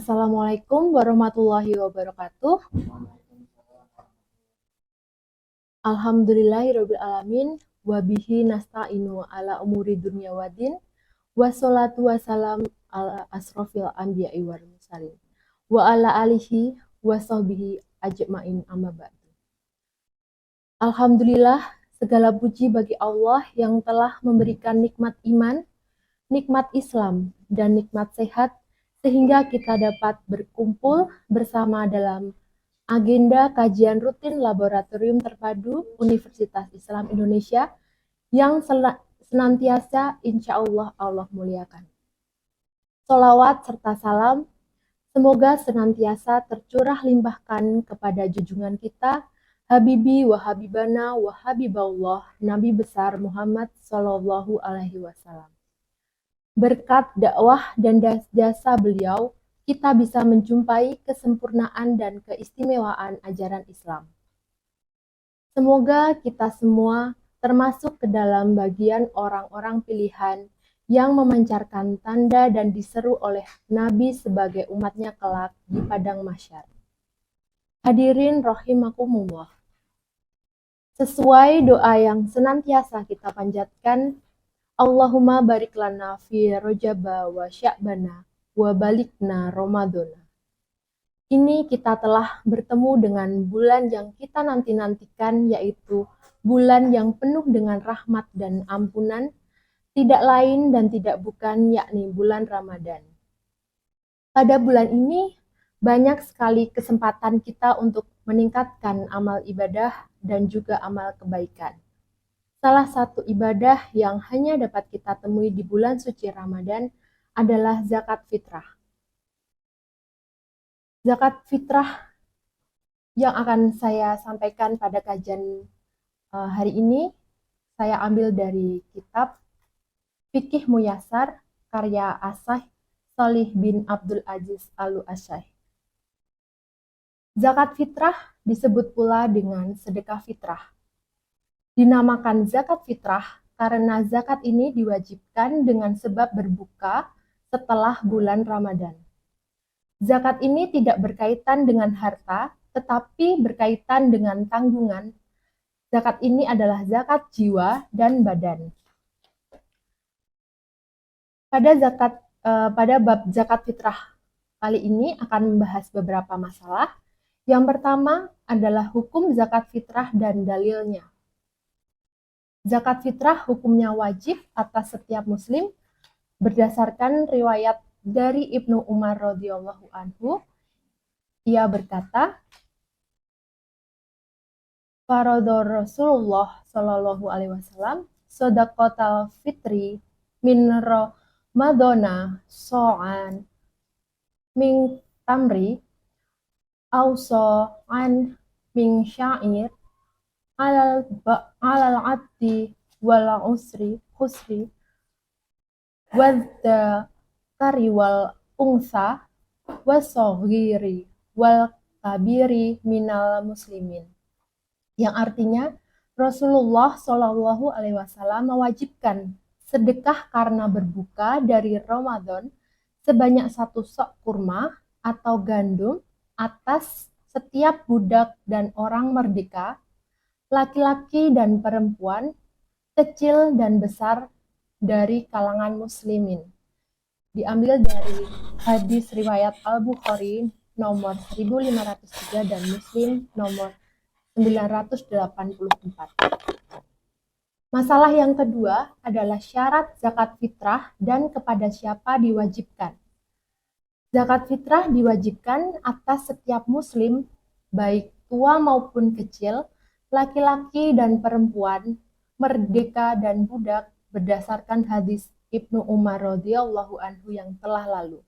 Assalamualaikum warahmatullahi wabarakatuh. Alhamdulillahirabbil alamin wa bihi nasta'inu ala umuri dunya waddin wassalatu wassalam ala asrofil anbiya'i wal mursalin wa ala alihi wa sahbihi ajmain amma ba'du. Alhamdulillah, segala puji bagi Allah yang telah memberikan nikmat iman, nikmat Islam, dan nikmat sehat sehingga kita dapat berkumpul bersama dalam agenda kajian rutin Laboratorium Terpadu Universitas Islam Indonesia yang senantiasa insya Allah muliakan. Sholawat serta salam semoga senantiasa tercurah limpahkan kepada junjungan kita Habibi wa Habibana wa Habiballah Nabi besar Muhammad Sallallahu Alaihi Wasallam. Berkat dakwah dan jasa beliau, kita bisa menjumpai kesempurnaan dan keistimewaan ajaran Islam. Semoga kita semua termasuk ke dalam bagian orang-orang pilihan yang memancarkan tanda dan diseru oleh Nabi sebagai umatnya kelak di padang mahsyar. Hadirin rahimakumullah. Sesuai doa yang senantiasa kita panjatkan, Allahumma barik lana fi rojaba wa sya'bana wa balikna Ramadana. Ini kita telah bertemu dengan bulan yang kita nanti-nantikan, yaitu bulan yang penuh dengan rahmat dan ampunan, tidak lain dan tidak bukan yakni bulan Ramadan. Pada bulan ini banyak sekali kesempatan kita untuk meningkatkan amal ibadah dan juga amal kebaikan. Salah satu ibadah yang hanya dapat kita temui di bulan suci Ramadan adalah zakat fitrah. Zakat fitrah yang akan saya sampaikan pada kajian hari ini, saya ambil dari kitab Fikih Muyasar karya Asy Shalih bin Abdul Aziz Al-Asy. Zakat fitrah disebut pula dengan sedekah fitrah. Dinamakan zakat fitrah karena zakat ini diwajibkan dengan sebab berbuka setelah bulan Ramadan. Zakat ini tidak berkaitan dengan harta, tetapi berkaitan dengan tanggungan. Zakat ini adalah zakat jiwa dan badan. Pada bab zakat fitrah kali ini akan membahas beberapa masalah. Yang pertama adalah hukum zakat fitrah dan dalilnya. Zakat fitrah hukumnya wajib atas setiap muslim berdasarkan riwayat dari Ibnu Umar radhiyallahu anhu. Ia berkata, Faradha Rasulullah sallallahu alaihi wasallam shadaqatal fitri min Ramadana so'an min tamri aw so'an min sya'ir alal abdi wal khusri wadda kari wal unsa wasoghiri wal kabiri minal muslimin, yang artinya Rasulullah Shallallahu Alaihi Wasallam mewajibkan sedekah karena berbuka dari Ramadan sebanyak 1 sok kurma atau gandum atas setiap budak dan orang merdeka, laki-laki dan perempuan, kecil dan besar dari kalangan muslimin. Diambil dari hadis riwayat Al-Bukhari nomor 1503 dan Muslim nomor 984. Masalah yang kedua adalah syarat zakat fitrah dan kepada siapa diwajibkan. Zakat fitrah diwajibkan atas setiap muslim, baik tua maupun kecil, laki-laki dan perempuan, merdeka dan budak, berdasarkan hadis Ibnu Umar radhiyallahu anhu yang telah lalu.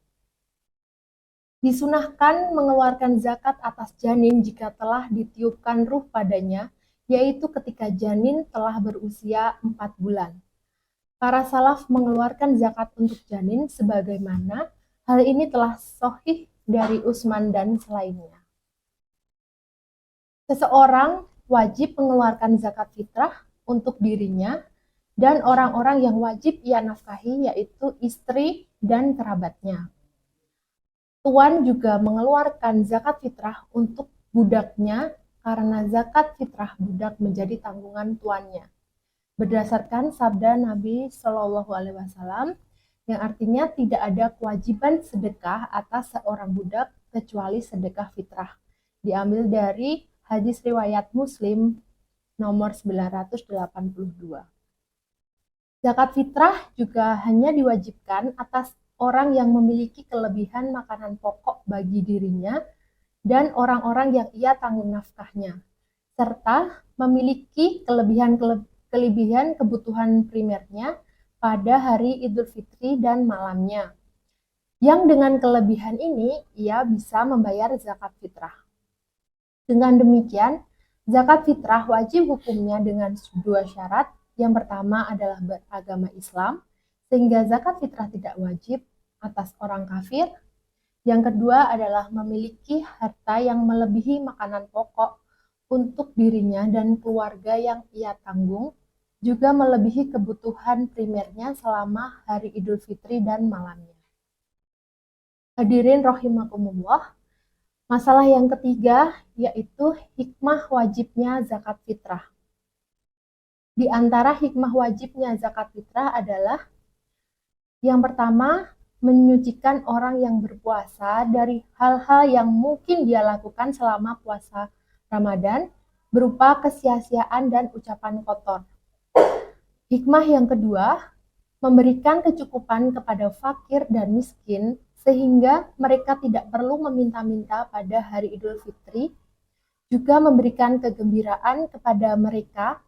Disunahkan mengeluarkan zakat atas janin jika telah ditiupkan ruh padanya, yaitu ketika janin telah berusia 4 bulan. Para salaf mengeluarkan zakat untuk janin sebagaimana hal ini telah sahih dari Utsman dan selainnya. Seseorang wajib mengeluarkan zakat fitrah untuk dirinya dan orang-orang yang wajib ia nafkahi, yaitu istri dan kerabatnya. Tuan juga mengeluarkan zakat fitrah untuk budaknya karena zakat fitrah budak menjadi tanggungan tuannya. Berdasarkan sabda Nabi Shallallahu Alaihi Wasallam yang artinya tidak ada kewajiban sedekah atas seorang budak kecuali sedekah fitrah. Diambil dari hadis riwayat Muslim nomor 982. Zakat fitrah juga hanya diwajibkan atas orang yang memiliki kelebihan makanan pokok bagi dirinya dan orang-orang yang ia tanggung nafkahnya, serta memiliki kelebihan kebutuhan primernya pada hari Idul Fitri dan malamnya. Yang dengan kelebihan ini, ia bisa membayar zakat fitrah. Dengan demikian, zakat fitrah wajib hukumnya dengan dua syarat. Yang pertama adalah beragama Islam, sehingga zakat fitrah tidak wajib atas orang kafir. Yang kedua adalah memiliki harta yang melebihi makanan pokok untuk dirinya dan keluarga yang ia tanggung, juga melebihi kebutuhan primernya selama hari Idul Fitri dan malamnya. Hadirin rahimakumullah, masalah yang ketiga yaitu hikmah wajibnya zakat fitrah. Di antara hikmah wajibnya zakat fitrah adalah yang pertama, menyucikan orang yang berpuasa dari hal-hal yang mungkin dia lakukan selama puasa Ramadan berupa kesia-siaan dan ucapan kotor. Hikmah yang kedua, memberikan kecukupan kepada fakir dan miskin sehingga mereka tidak perlu meminta-minta pada hari Idul Fitri, juga memberikan kegembiraan kepada mereka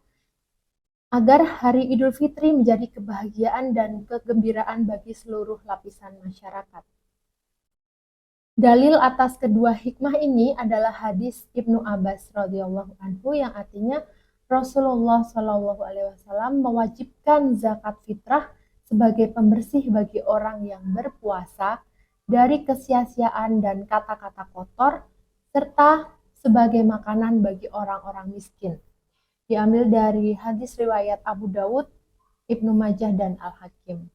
agar hari Idul Fitri menjadi kebahagiaan dan kegembiraan bagi seluruh lapisan masyarakat. Dalil atas kedua hikmah ini adalah hadis Ibnu Abbas radhiyallahu anhu yang artinya Rasulullah Shallallahu Alaihi Wasallam mewajibkan zakat fitrah sebagai pembersih bagi orang yang berpuasa dari kesia-siaan dan kata-kata kotor, serta sebagai makanan bagi orang-orang miskin. Diambil dari hadis riwayat Abu Dawud, Ibnu Majah, dan Al-Hakim.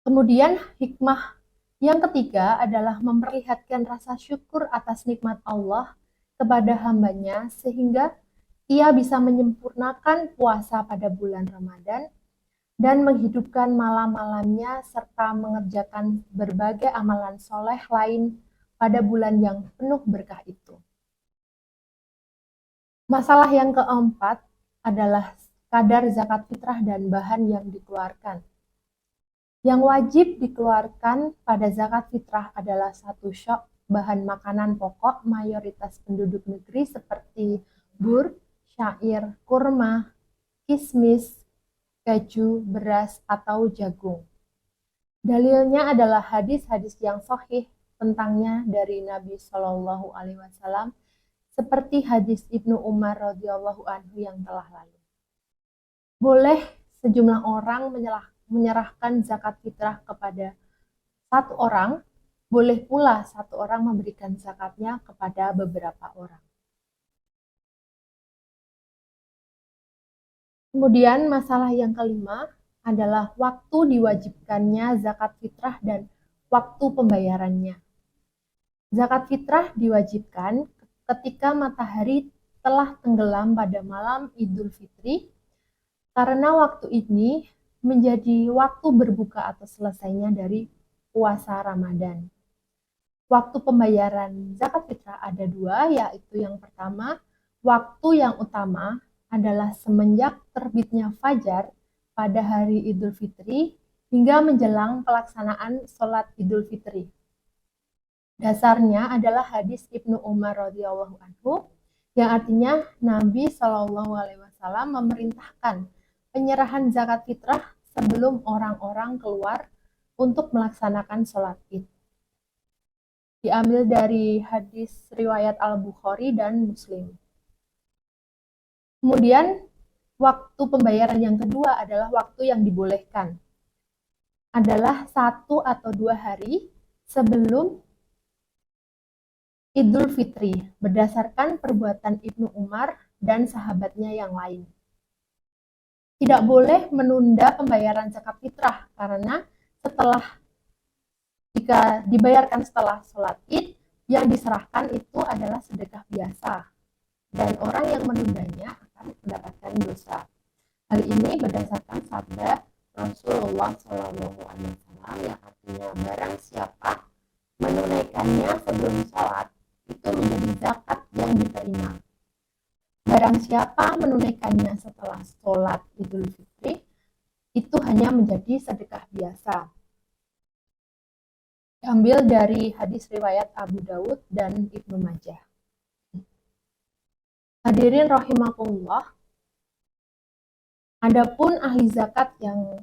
Kemudian hikmah yang ketiga adalah memperlihatkan rasa syukur atas nikmat Allah kepada hambanya sehingga ia bisa menyempurnakan puasa pada bulan Ramadan dan menghidupkan malam-malamnya serta mengerjakan berbagai amalan soleh lain pada bulan yang penuh berkah itu. Masalah yang keempat adalah kadar zakat fitrah dan bahan yang dikeluarkan. Yang wajib dikeluarkan pada zakat fitrah adalah 1 syok bahan makanan pokok mayoritas penduduk negeri seperti bur, syair, kurma, kismis, keju, beras, atau jagung. Dalilnya adalah hadis-hadis yang sahih tentangnya dari Nabi Shallallahu Alaihi Wasallam, seperti hadis Ibnu Umar radhiyallahu anhu yang telah lalu. Boleh sejumlah orang menyerahkan zakat fitrah kepada 1 orang, boleh pula 1 orang memberikan zakatnya kepada beberapa orang. Kemudian masalah yang kelima adalah waktu diwajibkannya zakat fitrah dan waktu pembayarannya. Zakat fitrah diwajibkan ketika matahari telah tenggelam pada malam Idul Fitri, karena waktu ini menjadi waktu berbuka atau selesainya dari puasa Ramadan. Waktu pembayaran zakat fitrah ada 2, yaitu yang pertama, waktu yang utama adalah semenjak terbitnya fajar pada hari Idul Fitri hingga menjelang pelaksanaan sholat Idul Fitri. Dasarnya adalah hadis Ibnu Umar radhiyallahu anhu yang artinya Nabi Shallallahu Alaihi Wasallam memerintahkan penyerahan zakat fitrah sebelum orang-orang keluar untuk melaksanakan sholat Id. Diambil dari hadis riwayat Al-Bukhari dan Muslim. Kemudian waktu pembayaran yang kedua adalah waktu yang dibolehkan. Adalah 1 atau 2 hari sebelum Idul Fitri berdasarkan perbuatan Ibnu Umar dan sahabatnya yang lain. Tidak boleh menunda pembayaran zakat fitrah karena setelah jika dibayarkan setelah sholat id, yang diserahkan itu adalah sedekah biasa, dan orang yang menundanya akan mendapatkan dosa. Hal ini berdasarkan sabda Rasulullah SAW yang artinya barang siapa menunaikannya sebelum sholat itu menjadi zakat yang diterima. Barang siapa menunaikannya setelah sholat Idul Fitri itu hanya menjadi sedekah biasa. Diambil dari hadis riwayat Abu Daud dan Ibnu Majah. Hadirin rahimakumullah, adapun ahli zakat yang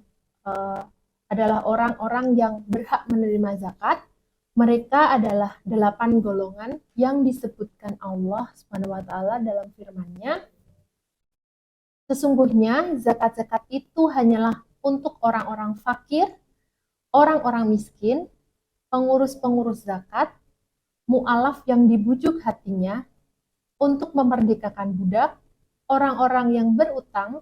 adalah orang-orang yang berhak menerima zakat, mereka adalah 8 golongan yang disebutkan Allah Subhanahu wa taala dalam firman-Nya. Sesungguhnya zakat-zakat itu hanyalah untuk orang-orang fakir, orang-orang miskin, pengurus-pengurus zakat, mu'alaf yang dibujuk hatinya, untuk memerdekakan budak, orang-orang yang berutang,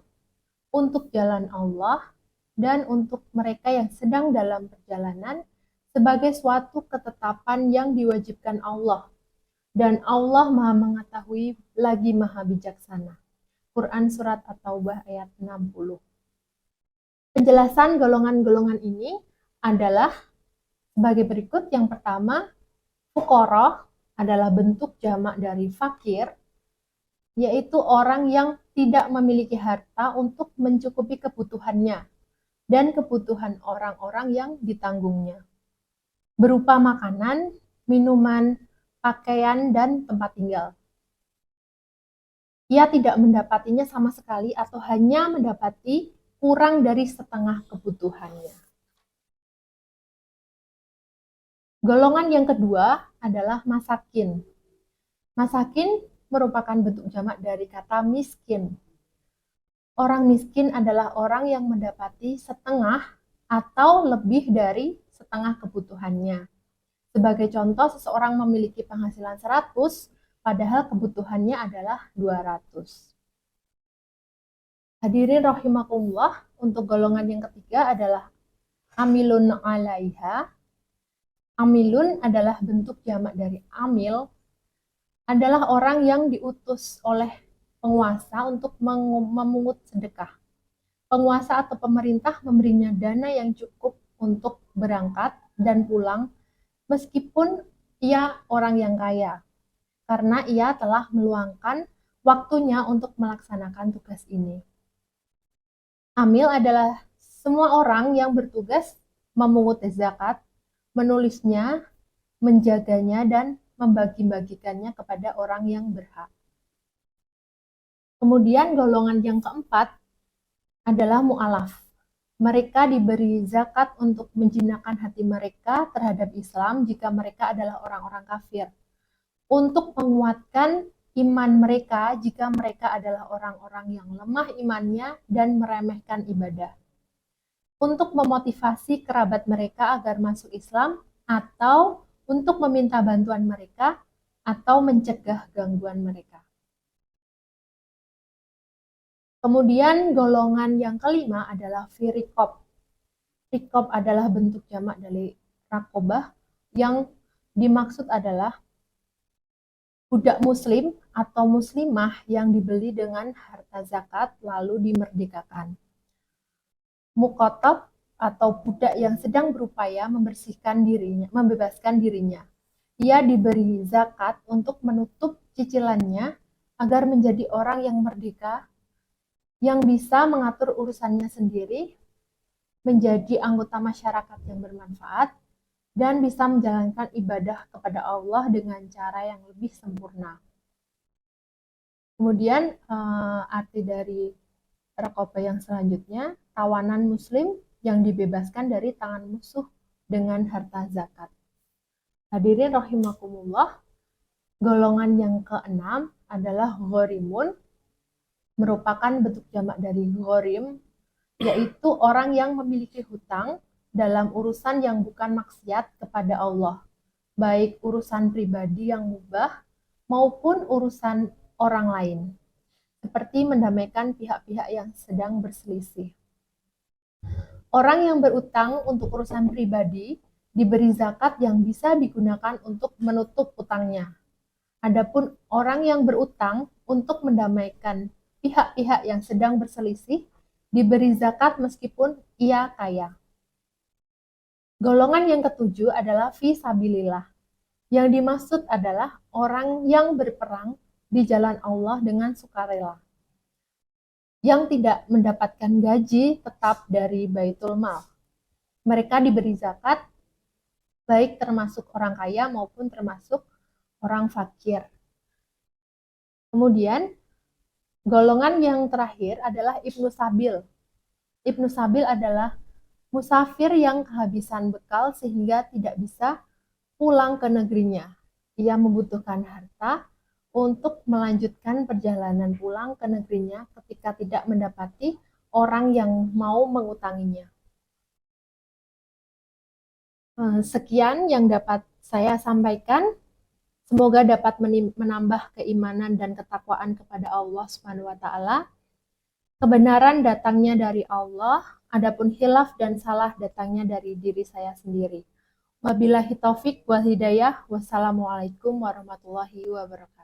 untuk jalan Allah, dan untuk mereka yang sedang dalam perjalanan, sebagai suatu ketetapan yang diwajibkan Allah. Dan Allah Maha Mengetahui lagi Maha Bijaksana. Quran Surat At-Taubah ayat 60. Penjelasan golongan-golongan ini adalah sebagai berikut. Yang pertama, fuqara adalah bentuk jamak dari fakir, yaitu orang yang tidak memiliki harta untuk mencukupi kebutuhannya dan kebutuhan orang-orang yang ditanggungnya, berupa makanan, minuman, pakaian, dan tempat tinggal. Ia tidak mendapatinya sama sekali atau hanya mendapati kurang dari setengah kebutuhannya. Golongan yang kedua adalah masakin. Masakin merupakan bentuk jamak dari kata miskin. Orang miskin adalah orang yang mendapati setengah atau lebih dari setengah kebutuhannya. Sebagai contoh, seseorang memiliki penghasilan 100, padahal kebutuhannya adalah 200. Hadirin rahimakumullah, untuk golongan yang ketiga adalah amilun alaiha. Amilun adalah bentuk jamak dari amil, adalah orang yang diutus oleh penguasa untuk memungut sedekah. Penguasa atau pemerintah memberinya dana yang cukup untuk berangkat dan pulang meskipun ia orang yang kaya, karena ia telah meluangkan waktunya untuk melaksanakan tugas ini. Amil adalah semua orang yang bertugas memungut zakat, menulisnya, menjaganya, dan membagi-bagikannya kepada orang yang berhak. Kemudian golongan yang keempat adalah mu'alaf. Mereka diberi zakat untuk menjinakkan hati mereka terhadap Islam jika mereka adalah orang-orang kafir, untuk menguatkan iman mereka jika mereka adalah orang-orang yang lemah imannya dan meremehkan ibadah, untuk memotivasi kerabat mereka agar masuk Islam, atau untuk meminta bantuan mereka atau mencegah gangguan mereka. Kemudian golongan yang kelima adalah firikob. Rikob adalah bentuk jamak dari rakobah, yang dimaksud adalah budak muslim atau muslimah yang dibeli dengan harta zakat lalu dimerdekakan. Mukotob atau budak yang sedang berupaya membebaskan dirinya. Ia diberi zakat untuk menutup cicilannya agar menjadi orang yang merdeka, yang bisa mengatur urusannya sendiri, menjadi anggota masyarakat yang bermanfaat, dan bisa menjalankan ibadah kepada Allah dengan cara yang lebih sempurna. Kemudian arti dari rakobah yang selanjutnya, tawanan muslim yang dibebaskan dari tangan musuh dengan harta zakat. Hadirin rahimakumullah, golongan yang keenam adalah ghorimun, merupakan bentuk jamak dari ghorim, yaitu orang yang memiliki hutang dalam urusan yang bukan maksiat kepada Allah, baik urusan pribadi yang mubah maupun urusan orang lain, seperti mendamaikan pihak-pihak yang sedang berselisih. Orang yang berutang untuk urusan pribadi diberi zakat yang bisa digunakan untuk menutup utangnya. Adapun orang yang berutang untuk mendamaikan pihak-pihak yang sedang berselisih, diberi zakat meskipun ia kaya. Golongan yang ketujuh adalah fi sabilillah. Yang dimaksud adalah orang yang berperang di jalan Allah dengan sukarela, yang tidak mendapatkan gaji tetap dari Baitul Mal. Mereka diberi zakat, baik termasuk orang kaya maupun termasuk orang fakir. Kemudian, golongan yang terakhir adalah Ibnu Sabil. Ibnu Sabil adalah musafir yang kehabisan bekal sehingga tidak bisa pulang ke negerinya. Ia membutuhkan harta untuk melanjutkan perjalanan pulang ke negerinya ketika tidak mendapati orang yang mau mengutanginya. Sekian yang dapat saya sampaikan. Semoga dapat menambah keimanan dan ketakwaan kepada Allah Subhanahu wa taala. Kebenaran datangnya dari Allah, adapun khilaf dan salah datangnya dari diri saya sendiri. Wabillahi taufik wal hidayah. Wassalamualaikum warahmatullahi wabarakatuh.